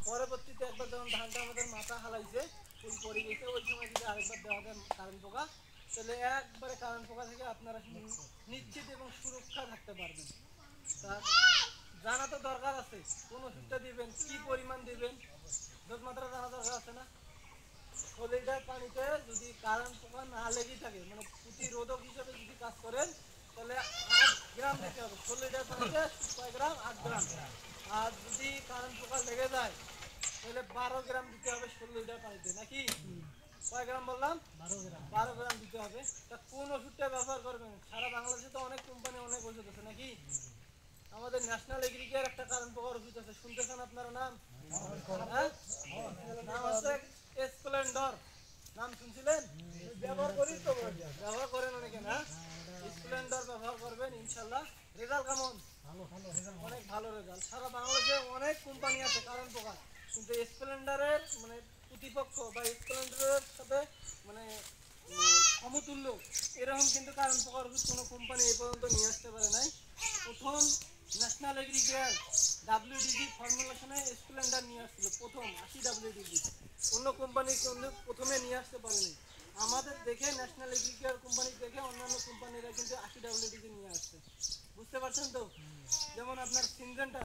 পরবর্তীতে একবার যখন ধানটা আমাদের মাথা হালাইছে ফুল পড়ে গেছে ওই সময় যদি আরেকবার দেওয়া যায় কারেন্ট পোকা, তাহলে একবারে কারেন্ট পোকা থেকে আপনারা নিশ্চিত এবং সুরক্ষা থাকতে পারবেন। তা জানা তো দরকার আছে কোন ওষুধটা দিবেন, কি পরিমাণ দিবেন, ডোজ মাত্রা জানা দরকার আছে না। 100 লিটার পানিতে যদি কারেন্ট পোকা না লেগে থাকে, মানে প্রতিরোধক হিসেবে যদি কাজ করেন, তাহলে 8 গ্রাম দিতে হবে। 100 লিটার পানিতে কয় গ্রাম? 8 গ্রাম। আর যদি কারেন্ট পোকা লেগে যায় তাহলে 12 গ্রাম দিতে হবে 100 লিটার পানিতে, নাকি? কয় গ্রাম বললাম? 12 গ্রাম দিতে হবে। তা কোন ওষুধটা ব্যবহার করবেন? সারা বাংলাদেশে তো অনেক কোম্পানি অনেক ওষুধ আছে, নাকি? আমাদের ন্যাশনাল এগ্রিকেয়ার একটা কারেন্ট পোকার ওষুধ আছে, শুনতেছেন আপনারা নাম? হ্যাঁ, নাম আছে স্প্লেন্ডর। নাম শুনছিলেন? ব্যবহার করি তো, ব্যবহার করেন অনেকে না? স্প্লেন্ডর ব্যবহার করবেন, ইনশাল্লাহ রেজাল্ট কেমন? অনেক ভালো রেজাল্ট। সারা বাংলাদেশে অনেক কোম্পানি আছে কারেন্ট পোকা, কিন্তু স্প্লেন্ডারের মানে প্রতিপক্ষ বা স্প্লেন্ডারের সাথে মানে সমতুল্য এরকম কিন্তু কারেন্ট পোকার ওষুধ কোনো কোম্পানি এ পর্যন্ত নিয়ে আসতে পারে নাই। প্রথম ন্যাশনাল এগ্রিকেয়ার WDG ফর্মুলেশনে স্প্লেন্ডার নিয়ে আসছিল, প্রথম 80 WDG। অন্য কোম্পানি কিন্তু প্রথমে নিয়ে আসতে পারেনি। আমাদের দেখে ন্যাশনাল এগ্রিকেয়ার কোম্পানি দেখে অন্যান্য কোম্পানিরা কিন্তু 80 WDG নিয়ে আসছে। বুঝতে পারছেন তো? যেমন আপনার সিনজেন্টা